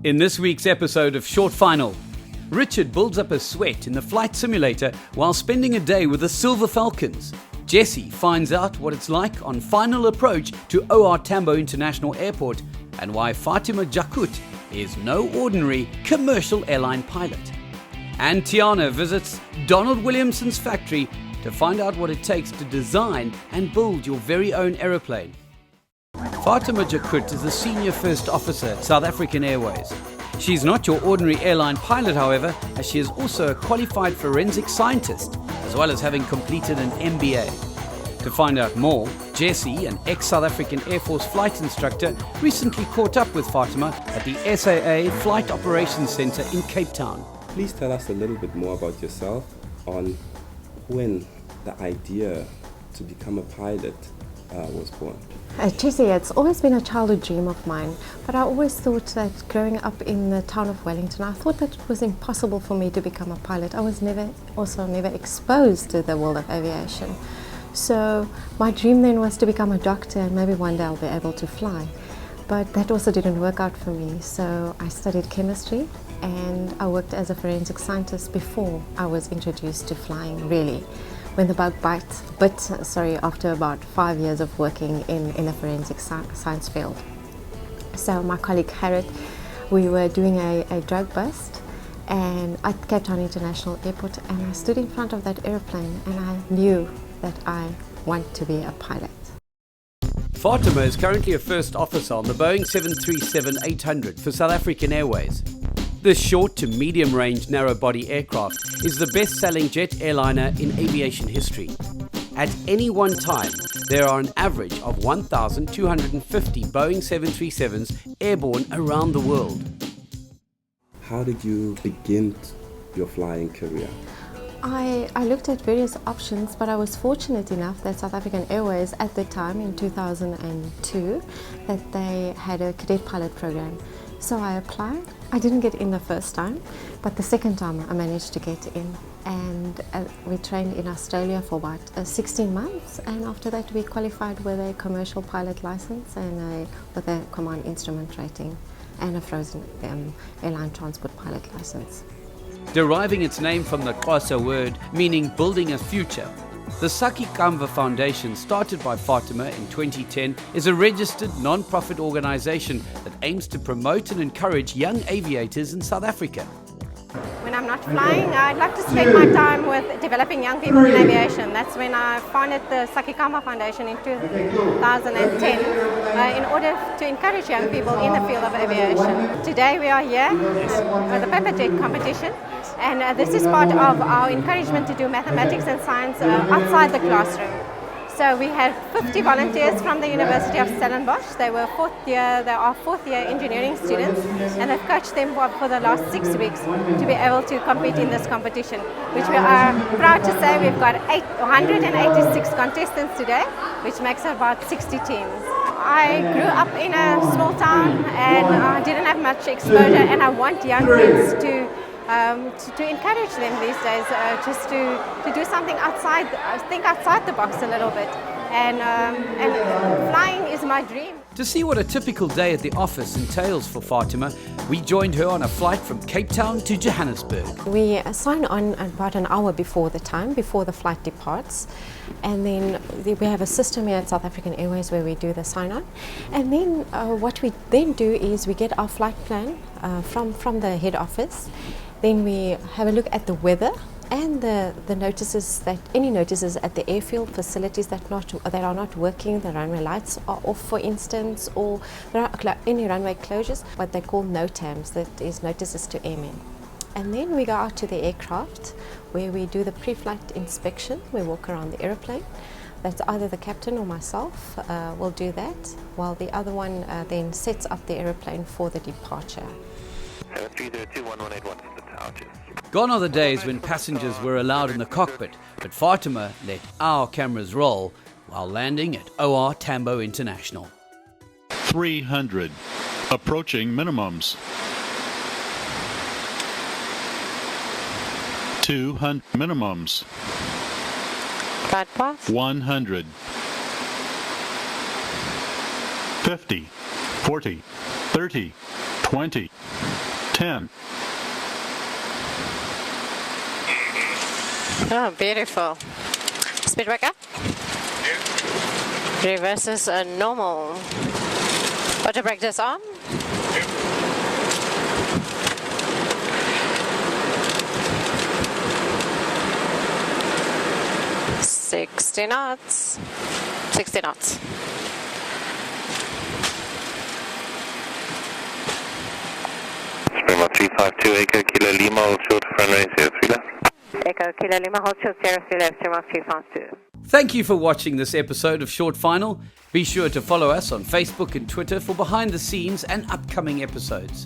In this week's episode of Short Final, Richard builds up a sweat in the flight simulator while spending a day with the Silver Falcons. Jessie finds out what it's like on final approach to OR Tambo International Airport and why Fatima Jakoet is no ordinary commercial airline pilot. And Tiana visits Donald Williamson's factory to find out what it takes to design and build your very own aeroplane. Fatima Jakoet is a senior first officer at South African Airways. She's not your ordinary airline pilot, however, as she is also a qualified forensic scientist, as well as having completed an MBA. To find out more, Jessie, an ex-South African Air Force flight instructor, recently caught up with Fatima at the SAA Flight Operations Centre in Cape Town. Please tell us a little bit more about yourself, on when the idea to become a pilot was born. Jessie, it's always been a childhood dream of mine, but I always thought that growing up in the town of Wellington, I thought that it was impossible for me to become a pilot. I was never exposed to the world of aviation. So my dream then was to become a doctor, and maybe one day I'll be able to fly. But that also didn't work out for me, so I studied chemistry and I worked as a forensic scientist before I was introduced to flying, really. When the bug bit after about 5 years of working in the forensic science field. So my colleague Harriet, we were doing a drug bust and at Cape Town International Airport, and I stood in front of that airplane and I knew that I want to be a pilot. Fatima is currently a first officer on the Boeing 737-800 for South African Airways. This short to medium-range narrow-body aircraft is the best-selling jet airliner in aviation history. At any one time, there are an average of 1,250 Boeing 737s airborne around the world. How did you begin your flying career? I looked at various options, but I was fortunate enough that South African Airways at the time in 2002 that they had a cadet pilot program. So I applied. I didn't get in the first time, but the second time I managed to get in. And we trained in Australia for about 16 months, and after that we qualified with a commercial pilot license and with a command instrument rating and a frozen airline transport pilot license. Deriving its name from the Xhosa word meaning building a future, the Saki Kamva Foundation, started by Fatima in 2010, is a registered non-profit organisation that aims to promote and encourage young aviators in South Africa. When I'm not flying, I'd like to spend my time with developing young people in aviation. That's when I founded the Saki Kamva Foundation in 2010 in order to encourage young people in the field of aviation. Today we are here for the paper jet competition, and this is part of our encouragement to do mathematics and science outside the classroom. So we had 50 volunteers from the University of Stellenbosch. They are fourth year engineering students, and I've coached them for the last 6 weeks to be able to compete in this competition, which we are proud to say we've got 186 contestants today, which makes about 60 teams. I grew up in a small town and didn't have much exposure, and I want young kids to encourage them these days just to do something outside, think outside the box a little bit, and flying is my dream. To see what a typical day at the office entails for Fatima, we joined her on a flight from Cape Town to Johannesburg. We sign on about an hour before the flight departs, and then we have a system here at South African Airways where we do the sign on, and then what we then do is we get our flight plan from the head office. Then we have a look at the weather and the notices, any notices at the airfield facilities that are not working. The runway lights are off, for instance, or there are any runway closures, what they call NOTAMs, that is notices to airmen. And then we go out to the aircraft where we do the pre-flight inspection. We walk around the aeroplane. That's either the captain or myself will do that, while the other one then sets up the aeroplane for the departure. 302-1181 to the tower. Gone are the days when passengers were allowed in the cockpit, but Fatima let our cameras roll while landing at OR Tambo International. 300, approaching minimums. 200 minimums. 100. 50, 40, 30, 20. 10. Oh, beautiful. Speed breaker. Reverses are normal. Auto brake is on. Sixty knots. 60 knots. Springmore 352 Echo Kilo Lima, hold short front runway 03 left. Echo Kilo Lima, hold short 03 left, Springmore 352. Thank you for watching this episode of Short Final. Be sure to follow us on Facebook and Twitter for behind the scenes and upcoming episodes.